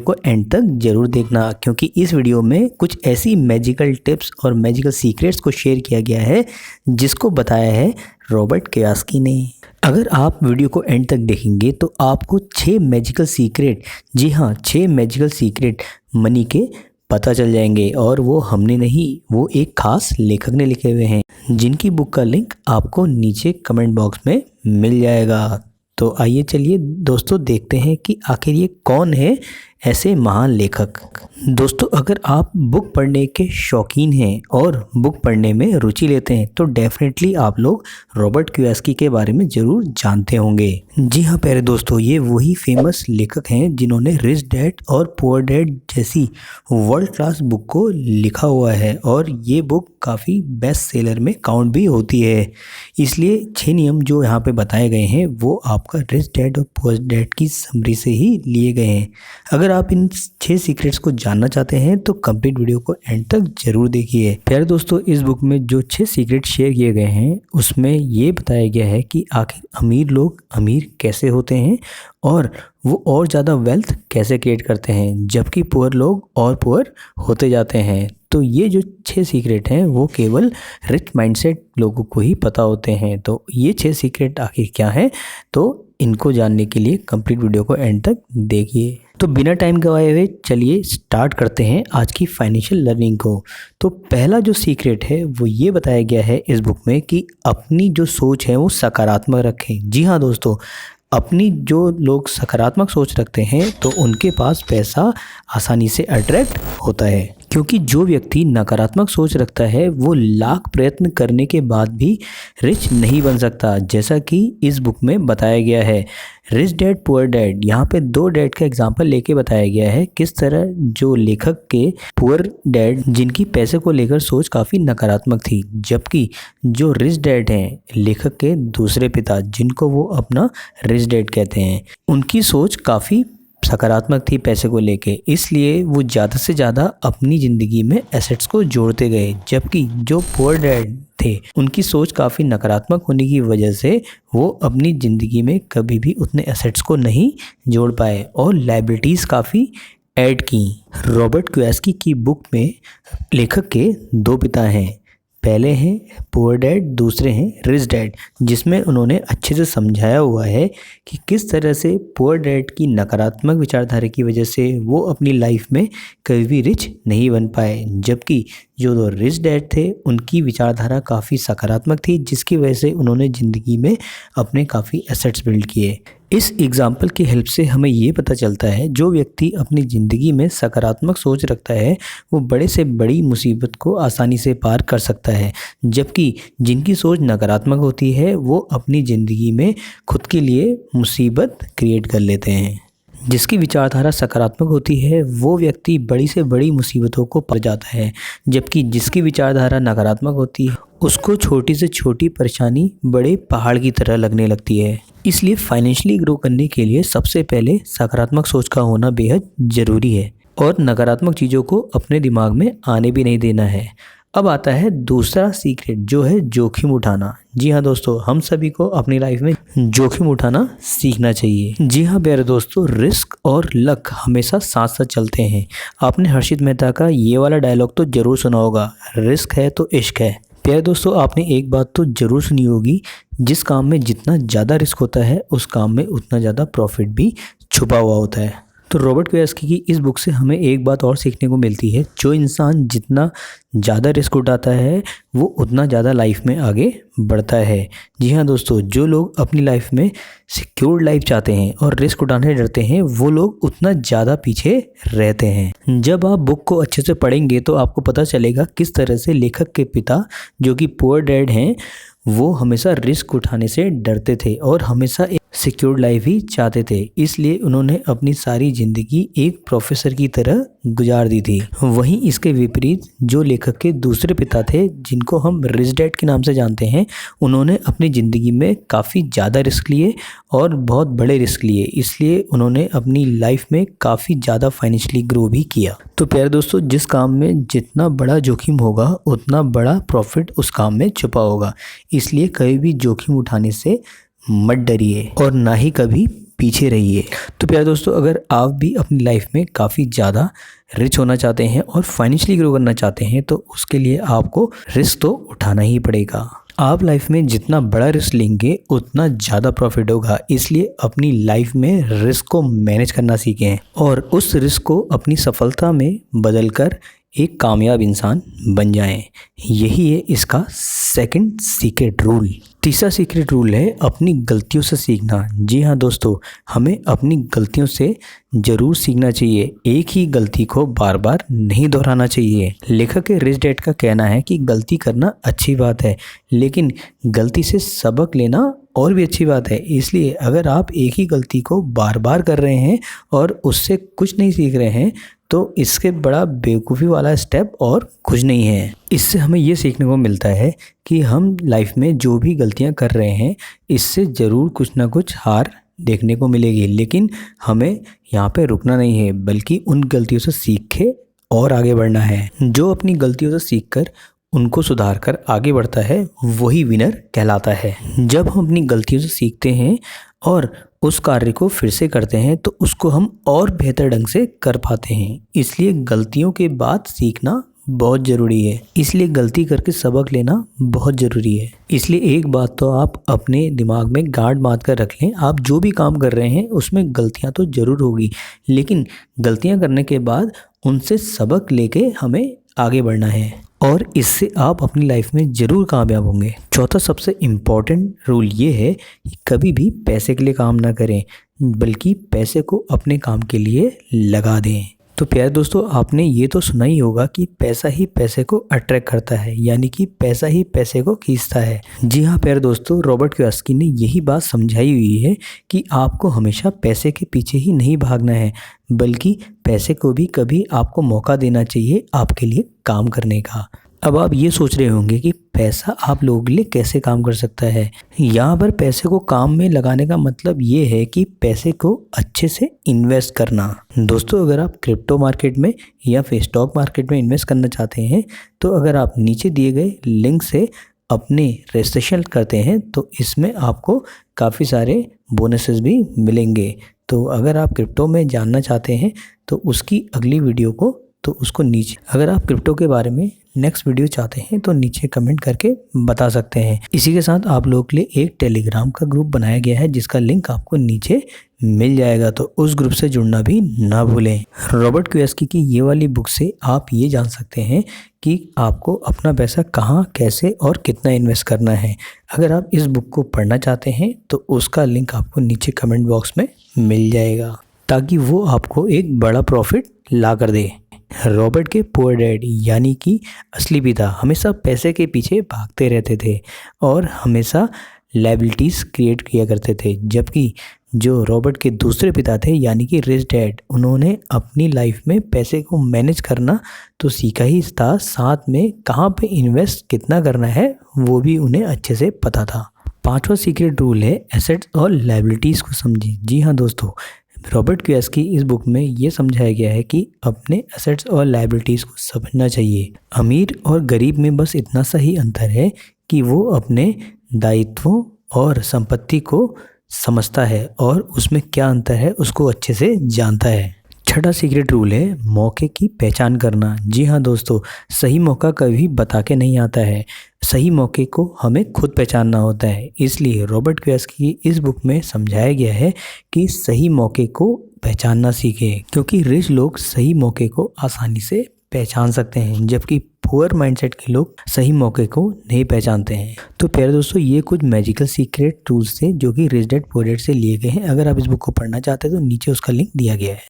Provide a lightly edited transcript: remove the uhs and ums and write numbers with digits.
को एंड तक जरूर देखना, क्योंकि इस वीडियो में कुछ ऐसी मैजिकल टिप्स और मैजिकल सीक्रेट्स को शेयर किया गया है जिसको बताया है रॉबर्ट कियोसाकी ने। अगर आप वीडियो को एंड तक देखेंगे तो आपको 6 मैजिकल सीक्रेट, जी हाँ 6 मैजिकल सीक्रेट मनी के पता चल जाएंगे। और वो हमने नहीं, वो एक खास लेखक ने लिखे हुए हैं, जिनकी बुक का लिंक आपको नीचे कमेंट बॉक्स में मिल जाएगा। तो आइए चलिए दोस्तों देखते हैं कि आखिर ये कौन है ऐसे महान लेखक। दोस्तों अगर आप बुक पढ़ने के शौकीन हैं और बुक पढ़ने में रुचि लेते हैं तो डेफिनेटली आप लोग रॉबर्ट कियोसाकी के बारे में ज़रूर जानते होंगे। जी हाँ प्यारे दोस्तों, ये वही फेमस लेखक हैं जिन्होंने रिच डैड और पुअर डैड जैसी वर्ल्ड क्लास बुक को लिखा हुआ है, और ये बुक काफ़ी बेस्ट सेलर में काउंट भी होती है। इसलिए 6 नियम जो यहाँ पे बताए गए हैं वो आपका रिच डैड और पुअर डैड की समरी से ही लिए गए हैं। अगर आप इन 6 सीक्रेट्स को जानना चाहते हैं तो कंप्लीट वीडियो को एंड तक जरूर देखिए। प्यारे दोस्तों इस बुक में जो 6 सीक्रेट शेयर किए गए हैं उसमें ये बताया गया है कि आखिर अमीर लोग अमीर कैसे होते हैं और वो और ज़्यादा वेल्थ कैसे क्रिएट करते हैं, जबकि पुअर लोग और पुअर होते जाते हैं। तो ये जो 6 सीक्रेट हैं वो केवल रिच माइंडसेट लोगों को ही पता होते हैं। तो ये 6 सीक्रेट आखिर क्या हैं, तो इनको जानने के लिए कंप्लीट वीडियो को एंड तक देखिए। तो बिना टाइम गवाए हुए चलिए स्टार्ट करते हैं आज की फाइनेंशियल लर्निंग को। तो पहला जो सीक्रेट है वो ये बताया गया है इस बुक में कि अपनी जो सोच है वो सकारात्मक रखें। जी हाँ दोस्तों, अपनी जो लोग सकारात्मक सोच रखते हैं तो उनके पास पैसा आसानी से अट्रैक्ट होता है, क्योंकि जो व्यक्ति नकारात्मक सोच रखता है वो लाख प्रयत्न करने के बाद भी रिच नहीं बन सकता, जैसा कि इस बुक में बताया गया है। रिच डैड पुअर डैड, यहाँ पे 2 डैड का एग्जांपल लेके बताया गया है किस तरह जो लेखक के पुअर डैड जिनकी पैसे को लेकर सोच काफ़ी नकारात्मक थी, जबकि जो रिच डैड हैं लेखक के दूसरे पिता जिनको वो अपना रिच डैड कहते हैं, उनकी सोच काफ़ी सकारात्मक थी पैसे को लेके। इसलिए वो ज़्यादा से ज़्यादा अपनी ज़िंदगी में एसेट्स को जोड़ते गए, जबकि जो पुअर डैड थे उनकी सोच काफ़ी नकारात्मक होने की वजह से वो अपनी ज़िंदगी में कभी भी उतने एसेट्स को नहीं जोड़ पाए और लायबिलिटीज़ काफ़ी ऐड की। रॉबर्ट कियोसाकी की बुक में लेखक के 2 पिता हैं, पहले हैं पुअर डैड, दूसरे हैं रिच डैड, जिसमें उन्होंने अच्छे से समझाया हुआ है कि किस तरह से पुअर डैड की नकारात्मक विचारधारा की वजह से वो अपनी लाइफ में कभी भी रिच नहीं बन पाए, जबकि जो रिच डैड थे उनकी विचारधारा काफ़ी सकारात्मक थी, जिसकी वजह से उन्होंने ज़िंदगी में अपने काफ़ी एसेट्स बिल्ड किए। इस एग्जाम्पल की हेल्प से हमें ये पता चलता है जो व्यक्ति अपनी ज़िंदगी में सकारात्मक सोच रखता है वो बड़े से बड़ी मुसीबत को आसानी से पार कर सकता है, जबकि जिनकी सोच नकारात्मक होती है वो अपनी ज़िंदगी में खुद के लिए मुसीबत क्रिएट कर लेते हैं। जिसकी विचारधारा सकारात्मक होती है वो व्यक्ति बड़ी से बड़ी मुसीबतों को पार जाता है, जबकि जिसकी विचारधारा नकारात्मक होती है उसको छोटी से छोटी परेशानी बड़े पहाड़ की तरह लगने लगती है। इसलिए फाइनेंशियली ग्रो करने के लिए सबसे पहले सकारात्मक सोच का होना बेहद ज़रूरी है और नकारात्मक चीज़ों को अपने दिमाग में आने भी नहीं देना है। अब आता है दूसरा सीक्रेट जो है जोखिम उठाना। जी हाँ दोस्तों, हम सभी को अपनी लाइफ में जोखिम उठाना सीखना चाहिए। जी हाँ प्यारे दोस्तों, रिस्क और लक हमेशा साथ साथ चलते हैं। आपने हर्षित मेहता का ये वाला डायलॉग तो ज़रूर सुना होगा, रिस्क है तो इश्क है। प्यारे दोस्तों आपने एक बात तो ज़रूर सुनी होगी, जिस काम में जितना ज़्यादा रिस्क होता है उस काम में उतना ज़्यादा प्रॉफिट भी छुपा हुआ होता है। तो रॉबर्ट कियोसाकी की इस बुक से हमें एक बात और सीखने को मिलती है, जो इंसान जितना ज़्यादा रिस्क उठाता है वो उतना ज़्यादा लाइफ में आगे बढ़ता है। जी हाँ दोस्तों, जो लोग अपनी लाइफ में सिक्योर्ड लाइफ चाहते हैं और रिस्क उठाने डरते हैं वो लोग उतना ज़्यादा पीछे रहते हैं। जब आप बुक को अच्छे से पढ़ेंगे तो आपको पता चलेगा किस तरह से लेखक के पिता जो कि पुअर डैड हैं वो हमेशा रिस्क उठाने से डरते थे और हमेशा एक सिक्योर्ड लाइफ ही चाहते थे। इसलिए उन्होंने अपनी सारी ज़िंदगी एक प्रोफेसर की तरह गुजार दी थी। वहीं इसके विपरीत जो लेखक के दूसरे पिता थे जिनको हम रिच डैड के नाम से जानते हैं, उन्होंने अपनी ज़िंदगी में काफ़ी ज़्यादा रिस्क लिए और बहुत बड़े रिस्क लिए। इसलिए उन्होंने अपनी लाइफ में काफ़ी ज़्यादा फाइनेंशियली ग्रो भी किया। तो प्यारे दोस्तों, जिस काम में जितना बड़ा जोखिम होगा उतना बड़ा प्रॉफिट उस काम में छुपा होगा। इसलिए कभी भी जोखिम उठाने से मत डरिए और ना ही कभी पीछे रहिए। तो प्यारे दोस्तों, अगर आप भी अपनी लाइफ में काफ़ी ज़्यादा रिच होना चाहते हैं और फाइनेंशियली ग्रो करना चाहते हैं तो उसके लिए आपको रिस्क तो उठाना ही पड़ेगा। आप लाइफ में जितना बड़ा रिस्क लेंगे उतना ज़्यादा प्रॉफिट होगा, इसलिए अपनी लाइफ में रिस्क को मैनेज करना सीखें और उस रिस्क को अपनी सफलता में बदलकर एक कामयाब इंसान बन जाएं। यही है इसका सेकंड सीक्रेट रूल। तीसरा सीक्रेट रूल है अपनी गलतियों से सीखना। जी हाँ दोस्तों, हमें अपनी गलतियों से ज़रूर सीखना चाहिए, एक ही गलती को बार बार नहीं दोहराना चाहिए। लेखक रिच डैड का कहना है कि गलती करना अच्छी बात है, लेकिन गलती से सबक लेना और भी अच्छी बात है। इसलिए अगर आप एक ही गलती को बार बार कर रहे हैं और उससे कुछ नहीं सीख रहे हैं तो इसके बड़ा बेवकूफ़ी वाला स्टेप और कुछ नहीं है। इससे हमें ये सीखने को मिलता है कि हम लाइफ में जो भी गलतियां कर रहे हैं इससे ज़रूर कुछ ना कुछ हार देखने को मिलेगी, लेकिन हमें यहाँ पे रुकना नहीं है बल्कि उन गलतियों से सीख के और आगे बढ़ना है। जो अपनी गलतियों से सीख कर उनको सुधार कर आगे बढ़ता है वही विनर कहलाता है। जब हम अपनी गलतियों से सीखते हैं और उस कार्य को फिर से करते हैं तो उसको हम और बेहतर ढंग से कर पाते हैं। इसलिए गलतियों के बाद सीखना बहुत ज़रूरी है, इसलिए गलती करके सबक लेना बहुत ज़रूरी है। इसलिए एक बात तो आप अपने दिमाग में गांठ बांध कर रख लें, आप जो भी काम कर रहे हैं उसमें गलतियां तो ज़रूर होगी, लेकिन गलतियां करने के बाद उनसे सबक लेके हमें आगे बढ़ना है और इससे आप अपनी लाइफ में ज़रूर कामयाब होंगे। चौथा सबसे इम्पॉर्टेंट रूल ये है कि कभी भी पैसे के लिए काम ना करें बल्कि पैसे को अपने काम के लिए लगा दें। तो प्यारे दोस्तों, आपने ये तो सुना ही होगा कि पैसा ही पैसे को अट्रैक्ट करता है, यानी कि पैसा ही पैसे को खींचता है। जी हाँ प्यारे दोस्तों, रॉबर्ट कियोसाकी ने यही बात समझाई हुई है कि आपको हमेशा पैसे के पीछे ही नहीं भागना है बल्कि पैसे को भी कभी आपको मौका देना चाहिए आपके लिए काम करने का। अब आप ये सोच रहे होंगे कि पैसा आप लोगों के लिए कैसे काम कर सकता है। यहाँ पर पैसे को काम में लगाने का मतलब ये है कि पैसे को अच्छे से इन्वेस्ट करना। दोस्तों, अगर आप क्रिप्टो मार्केट में या फिर स्टॉक मार्केट में इन्वेस्ट करना चाहते हैं तो अगर आप नीचे दिए गए लिंक से अपने रजिस्ट्रेशन करते हैं तो इसमें आपको काफ़ी सारे बोनसेस भी मिलेंगे। तो अगर आप क्रिप्टो में जानना चाहते हैं तो उसकी अगली वीडियो को तो उसको नीचे, अगर आप क्रिप्टो के बारे में नेक्स्ट वीडियो चाहते हैं तो नीचे कमेंट करके बता सकते हैं। इसी के साथ आप लोगों के लिए एक टेलीग्राम का ग्रुप बनाया गया है जिसका लिंक आपको नीचे मिल जाएगा, तो उस ग्रुप से जुड़ना भी ना भूलें। रॉबर्ट कियोसाकी की ये वाली बुक से आप ये जान सकते हैं कि आपको अपना पैसा कहाँ, कैसे और कितना इन्वेस्ट करना है। अगर आप इस बुक को पढ़ना चाहते हैं तो उसका लिंक आपको नीचे कमेंट बॉक्स में मिल जाएगा ताकि वो आपको एक बड़ा प्रॉफिट ला कर दे। रॉबर्ट के पुअर डैड यानी कि असली पिता हमेशा पैसे के पीछे भागते रहते थे और हमेशा लायबिलिटीज़ क्रिएट किया करते थे, जबकि जो रॉबर्ट के दूसरे पिता थे यानी कि रिच डैड, उन्होंने अपनी लाइफ में पैसे को मैनेज करना तो सीखा ही था, साथ में कहाँ पे इन्वेस्ट कितना करना है वो भी उन्हें अच्छे से पता था। पांचवा सीक्रेट रूल है एसेट्स और लायबिलिटीज़ को समझें। जी हाँ दोस्तों, रॉबर्ट कियोसाकी इस बुक में ये समझाया गया है कि अपने एसेट्स और लायबिलिटीज़ को समझना चाहिए। अमीर और गरीब में बस इतना सा ही अंतर है कि वो अपने दायित्वों और संपत्ति को समझता है और उसमें क्या अंतर है उसको अच्छे से जानता है। छठा सीक्रेट रूल है मौके की पहचान करना। जी हाँ दोस्तों, सही मौका कभी बता के नहीं आता है, सही मौके को हमें खुद पहचानना होता है। इसलिए रॉबर्ट कियोसाकी की इस बुक में समझाया गया है कि सही मौके को पहचानना सीखें, क्योंकि रिच लोग सही मौके को आसानी से पहचान सकते हैं जबकि पुअर माइंडसेट के लोग सही मौके को नहीं पहचानते हैं। तो प्यारे दोस्तों, ये कुछ मैजिकल सीक्रेट रूल्स थे जो कि रिच डैड पुअर डैड से लिए गए हैं। अगर आप इस बुक को पढ़ना चाहते हैं तो नीचे उसका लिंक दिया गया है।